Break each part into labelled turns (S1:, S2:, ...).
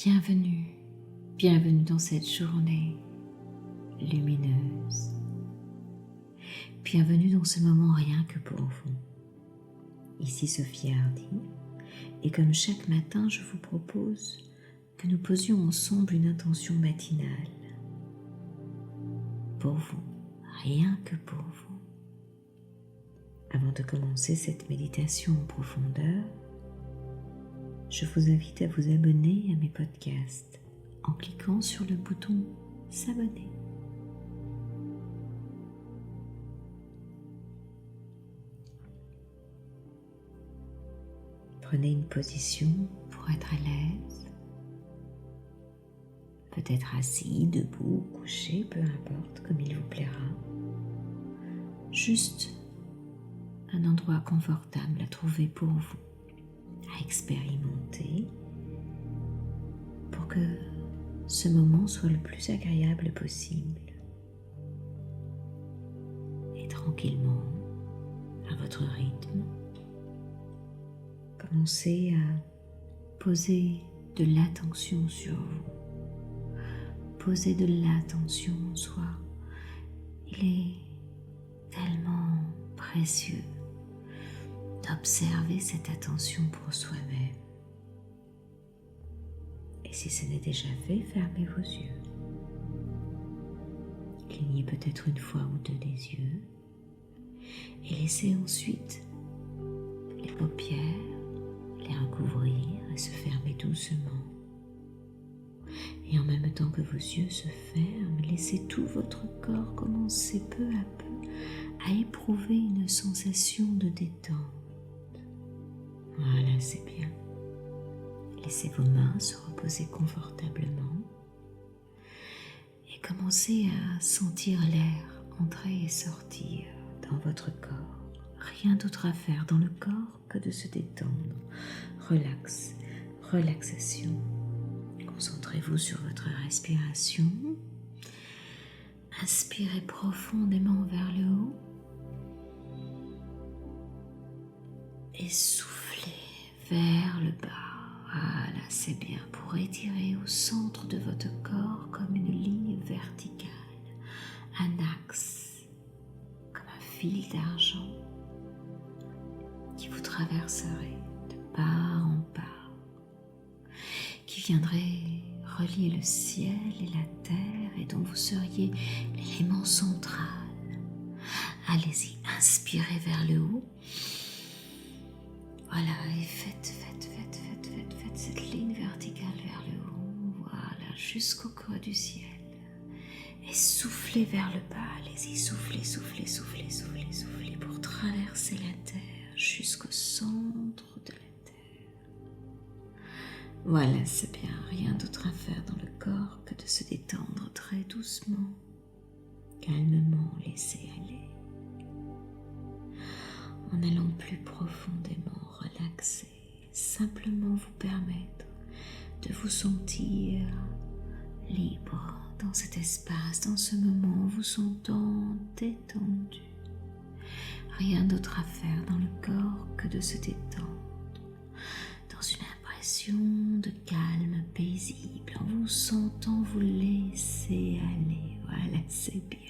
S1: Bienvenue, bienvenue dans cette journée lumineuse. Bienvenue dans ce moment rien que pour vous. Ici Sophie Hardy, et comme chaque matin, je vous propose que nous posions ensemble une intention matinale. Pour vous, rien que pour vous. Avant de commencer cette méditation en profondeur, je vous invite à vous abonner à mes podcasts en cliquant sur le bouton « S'abonner ». Prenez une position pour être à l'aise, peut-être assis, debout, couché, peu importe, comme il vous plaira. Juste un endroit confortable à trouver pour vous, à expérimenter, pour que ce moment soit le plus agréable possible. Et tranquillement, à votre rythme, commencez à poser de l'attention sur vous. Posez de l'attention en soi. Il est tellement précieux d'observer cette attention pour soi-même. Et si ce n'est déjà fait, fermez vos yeux. Clignez peut-être une fois ou deux les yeux et laissez ensuite les paupières les recouvrir et se fermer doucement. Et en même temps que vos yeux se ferment, laissez tout votre corps commencer peu à peu à éprouver une sensation de détente. Voilà, c'est bien. Laissez vos mains se reposer confortablement et commencez à sentir l'air entrer et sortir dans votre corps. Rien d'autre à faire dans le corps que de se détendre. Relaxation. Concentrez-vous sur votre respiration. Inspirez profondément vers le haut et soufflez vers le bas. Voilà, c'est bien, pour étirer au centre de votre corps comme une ligne verticale, un axe, comme un fil d'argent qui vous traverserait de part en part, qui viendrait relier le ciel et la terre et dont vous seriez l'élément central. Allez-y, inspirez vers le haut. Voilà, et faites cette ligne verticale vers le haut, voilà, jusqu'au creux du ciel. Et soufflez vers le bas, allez-y, soufflez pour traverser la terre jusqu'au centre de la terre. Voilà, c'est bien, rien d'autre à faire dans le corps que de se détendre très doucement, calmement, laisser aller. En allant plus profondément relaxer, simplement vous permettre de vous sentir libre dans cet espace, dans ce moment, vous sentant détendu. Rien d'autre à faire dans le corps que de se détendre, dans une impression de calme paisible, en vous sentant vous laisser aller. Voilà, c'est bien.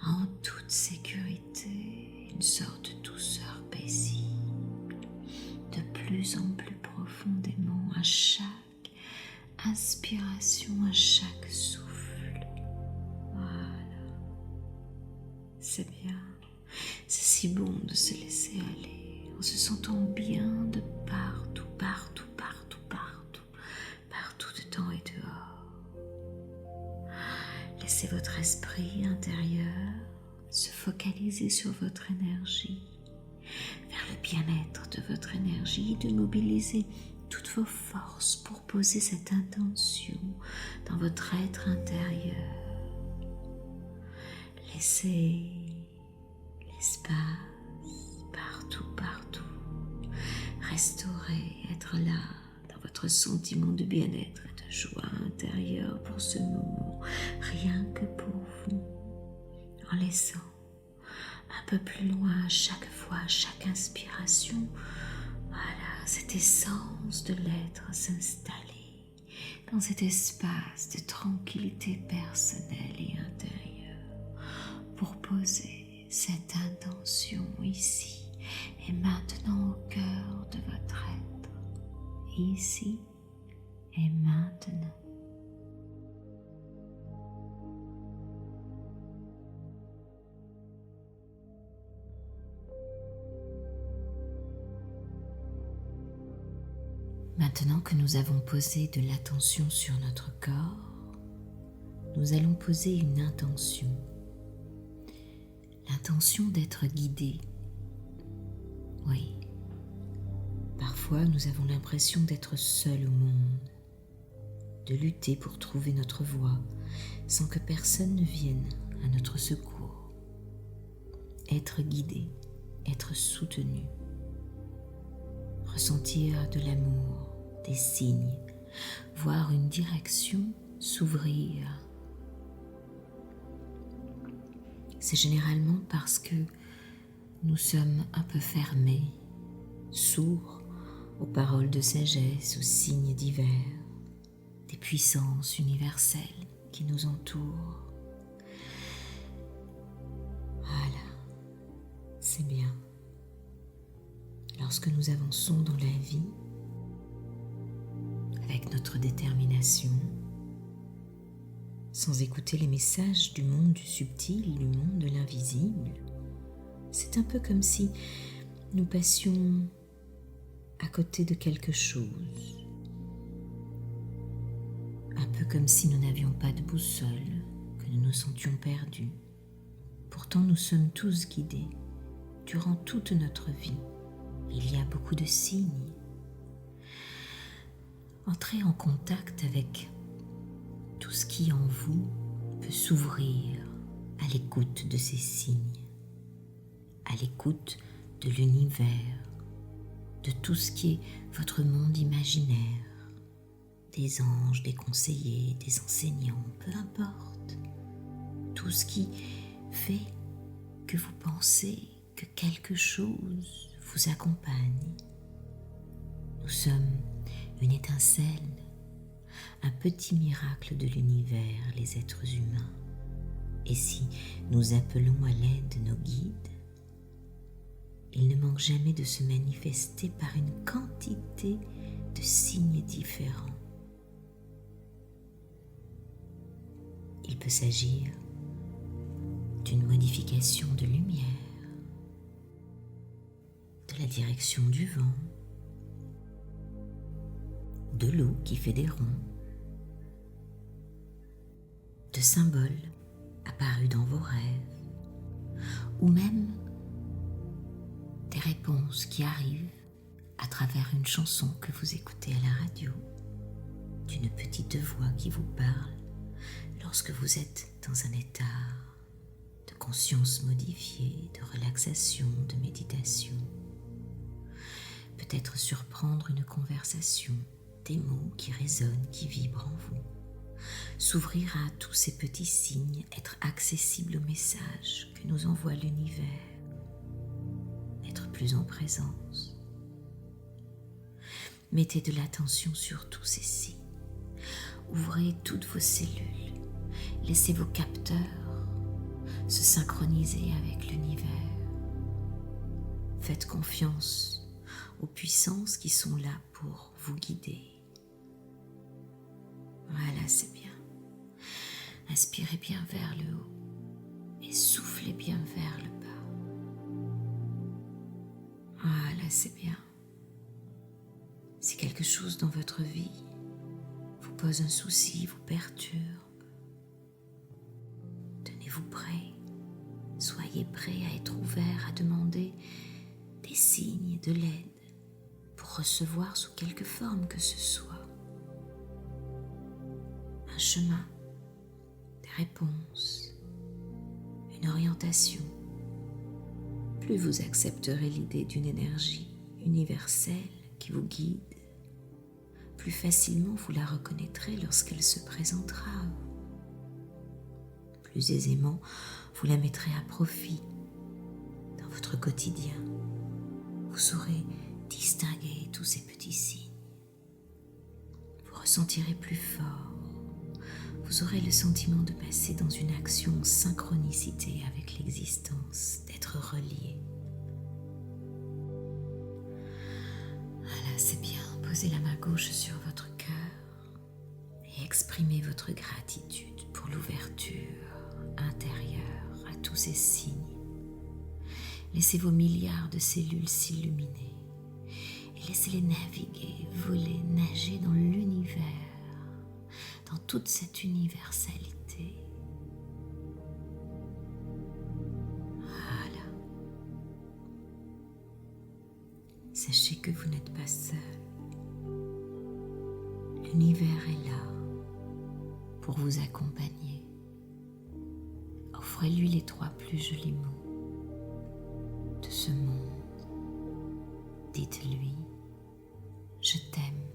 S1: En toute sécurité, une sorte de douceur paisible, de plus en plus profondément à chaque inspiration, à chaque souffle. Voilà, c'est bien, c'est si bon de se laisser aller, en se sentant bien de partout dedans et dehors. Laissez votre esprit intérieur se focaliser sur votre énergie, vers le bien-être de votre énergie, de mobiliser toutes vos forces pour poser cette intention dans votre être intérieur. Laissez l'espace partout, restaurer, être là dans votre sentiment de bien-être et de joie intérieure pour ce moment, rien que pour vous, en laissant un peu plus loin à chaque fois, à chaque inspiration, voilà, cette essence de l'être s'installer dans cet espace de tranquillité personnelle et intérieure pour poser cette intention ici et maintenant au cœur de votre être, ici et maintenant. Maintenant que nous avons posé de l'attention sur notre corps, nous allons poser une intention. L'intention d'être guidé. Oui, parfois nous avons l'impression d'être seuls au monde, de lutter pour trouver notre voie sans que personne ne vienne à notre secours. Être guidé, être soutenu, ressentir de l'amour, des signes, voir une direction s'ouvrir. C'est généralement parce que nous sommes un peu fermés, sourds aux paroles de sagesse, aux signes divers, des puissances universelles qui nous entourent. Voilà, c'est bien. Lorsque nous avançons dans la vie, avec notre détermination, sans écouter les messages du monde du subtil, du monde de l'invisible, c'est un peu comme si nous passions à côté de quelque chose, un peu comme si nous n'avions pas de boussole, que nous nous sentions perdus. Pourtant, nous sommes tous guidés durant toute notre vie. Il y a beaucoup de signes. Entrez en contact avec tout ce qui en vous peut s'ouvrir à l'écoute de ces signes, à l'écoute de l'univers, de tout ce qui est votre monde imaginaire, des anges, des conseillers, des enseignants, peu importe. Tout ce qui fait que vous pensez que quelque chose vous accompagne. Nous sommes une étincelle, un petit miracle de l'univers, les êtres humains. Et si nous appelons à l'aide nos guides, ils ne manquent jamais de se manifester par une quantité de signes différents. Il peut s'agir d'une modification de lumière, de la direction du vent, de l'eau qui fait des ronds, de symboles apparus dans vos rêves, ou même des réponses qui arrivent à travers une chanson que vous écoutez à la radio, d'une petite voix qui vous parle lorsque vous êtes dans un état de conscience modifiée, de relaxation, de méditation. Peut-être surprendre une conversation, des mots qui résonnent, qui vibrent en vous. S'ouvrir à tous ces petits signes, être accessible aux messages que nous envoie l'univers, être plus en présence. Mettez de l'attention sur tous ces signes. Ouvrez toutes vos cellules. Laissez vos capteurs se synchroniser avec l'univers. Faites confiance aux puissances qui sont là pour vous guider. Voilà, c'est bien. Inspirez bien vers le haut et soufflez bien vers le bas. Voilà, c'est bien. Si quelque chose dans votre vie vous pose un souci, vous perturbe, tenez-vous prêt. Soyez prêt à être ouvert, à demander des signes, de l'aide, pour recevoir sous quelque forme que ce soit un chemin, des réponses, une orientation. Plus vous accepterez l'idée d'une énergie universelle qui vous guide, plus facilement vous la reconnaîtrez lorsqu'elle se présentera à vous. Plus aisément, vous la mettrez à profit dans votre quotidien. Vous saurez distinguer tous ces petits signes. Vous ressentirez plus fort. Vous aurez le sentiment de passer dans une action en synchronicité avec l'existence, d'être relié. Voilà, c'est bien. Posez la main gauche sur votre cœur et exprimez votre gratitude pour l'ouverture intérieure à tous ces signes. Laissez vos milliards de cellules s'illuminer et laissez-les naviguer, voler, nager dans l'univers, dans toute cette universalité. Voilà. Sachez que vous n'êtes pas seul. L'univers est là pour vous accompagner. Offrez-lui les 3 plus jolis mots de ce monde. Dites-lui, je t'aime.